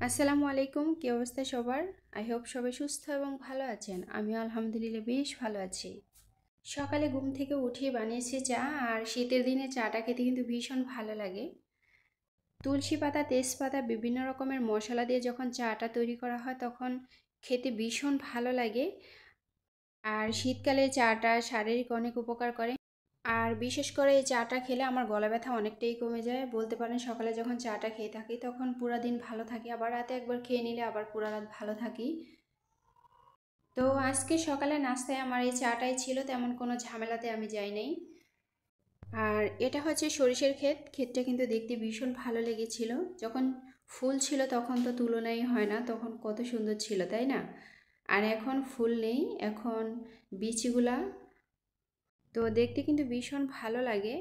আসসালামু আলাইকুম। কি অবস্থা সবার? আই হোপ সবাই সুস্থ এবং ভালো আছেন। আমি আলহামদুলিল্লাহ বেশ ভালো আছি। সকালে ঘুম থেকে উঠিয়ে বানিয়েছি চা, আর শীতের দিনে চাটা খেতে কিন্তু ভীষণ ভালো লাগে। তুলসী পাতা, তেজপাতা, বিভিন্ন রকমের মশলা দিয়ে যখন চাটা তৈরি করা হয় তখন খেতে ভীষণ ভালো লাগে। আর শীতকালে চাটা শারীরিক অনেক উপকার করে। আর বিশেষ করে এই চাটা খেলে আমার গলা ব্যথা অনেকটাই কমে যায়। বলতে পারেন সকালে যখন চাটা খেয়ে থাকি তখন পুরা দিন ভালো থাকি, আবার রাতে একবার খেয়ে নিলে আবার পুরা রাত ভালো থাকি। তো আজকে সকালে নাস্তায় আমার এই চাটাই ছিল, তেমন কোনো ঝামেলাতে আমি যাই নাই। আর এটা হচ্ছে সরিষার ক্ষেত। ক্ষেতটা কিন্তু দেখতে ভীষণ ভালো লেগেছিল। যখন ফুল ছিল তখন তো তুলনাই হয় না, তখন কত সুন্দর ছিল তাই না? আর এখন ফুল নেই, এখন বীজগুলা। তো দেখতে কিন্তু ভীষণ ভালো লাগে।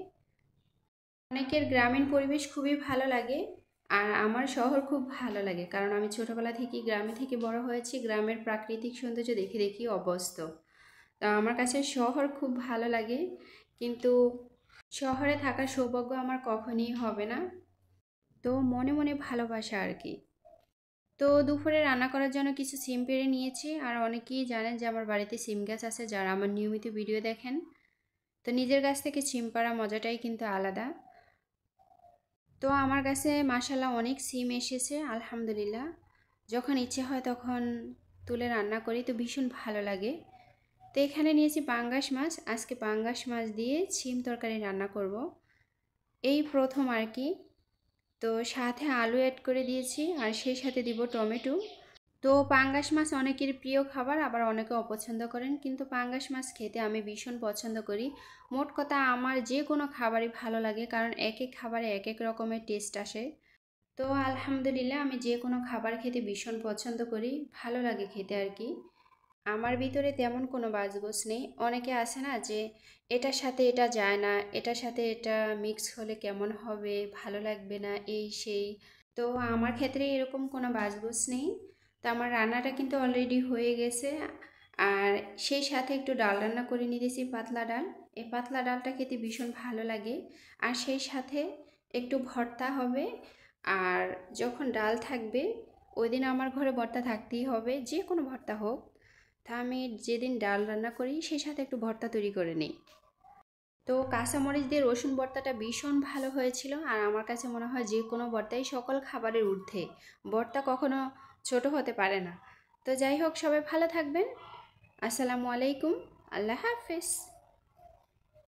অনেকের গ্রামীণ পরিবেশ খুবই ভালো লাগে, আর আমার শহর খুব ভালো লাগে, কারণ আমি ছোটোবেলা থেকেই গ্রামে থেকে বড় হয়েছি। গ্রামের প্রাকৃতিক সৌন্দর্য দেখে দেখি অভ্যস্ত। তা আমার কাছে শহর খুব ভালো লাগে, কিন্তু শহরে থাকার সৌভাগ্য আমার কখনই হবে না। তো মনে মনে ভালোবাসা আর কি। তো দুপুরে রান্না করার জন্য কিছু সিম পেড়ে নিয়েছি, আর অনেকেই জানেন যে আমার বাড়িতে সিম গাছ আছে, যারা আমার নিয়মিত ভিডিও দেখেন। তো নিজের গাছ থেকে সিম পাড়া মজাটাই কিন্তু আলাদা। তো আমার কাছে মাশাল্লাহ অনেক সিম এসেছে আলহামদুলিল্লাহ। যখন ইচ্ছে হয় তখন তুলে রান্না করি, তো ভীষণ ভালো লাগে। তো এখানে নিয়েছি পাঙ্গাস মাছ। আজকে পাঙ্গাস মাছ দিয়ে সিম তরকারি রান্না করব, এই প্রথম আর কি। তো সাথে আলু অ্যাড করে দিয়েছি, আর সেই সাথে দিব টমেটো। তো পাঙ্গাস মাছ অনেকের প্রিয় খাবার, আবার অনেকে অপছন্দ করেন, কিন্তু পাঙ্গাস মাছ খেতে আমি ভীষণ পছন্দ করি। মোট কথা আমার যে কোনো খাবারই ভালো লাগে, কারণ এক এক খাবারে এক এক রকমের টেস্ট আসে। তো আলহামদুলিল্লাহ আমি যে কোনো খাবার খেতে ভীষণ পছন্দ করি, ভালো লাগে খেতে আর কি। আমার ভিতরে তেমন কোনো বাজগোজ নেই। অনেকে আছে না যে এটার সাথে এটা যায় না, এটার সাথে এটা মিক্স হলে কেমন হবে, ভালো লাগবে না, এই সেই। তো আমার ক্ষেত্রে এরকম কোনো বাজগোজ নেই। তো আমার রান্নাটা কিন্তু অলরেডি হয়ে গেছে। আর সেই সাথে একটু ডাল রান্না করে নিয়েছি, পাতলা ডাল। এই পাতলা ডালটা খেতে ভীষণ ভালো লাগে। আর সেই সাথে একটু ভর্তা হবে। আর যখন ডাল থাকবে ওই দিন আমার ঘরে ভর্তা থাকতেই হবে, যে কোনো ভর্তা হোক। তা আমি যেদিন ডাল রান্না করি সেই সাথে একটু ভর্তা তৈরি করে নিই। তো কাঁচামরিচ দিয়ে রসুন ভর্তাটা ভীষণ ভালো হয়েছিল, আর আমার কাছে মনে হয় যে কোনো ভর্তাই সকল খাবারের ঊর্ধ্বে। ভর্তা কখনো ছোট হতে পারে না। তো যাই হোক, সবাই ভালো থাকবেন। আসসালামু আলাইকুম। আল্লাহ হাফেজ।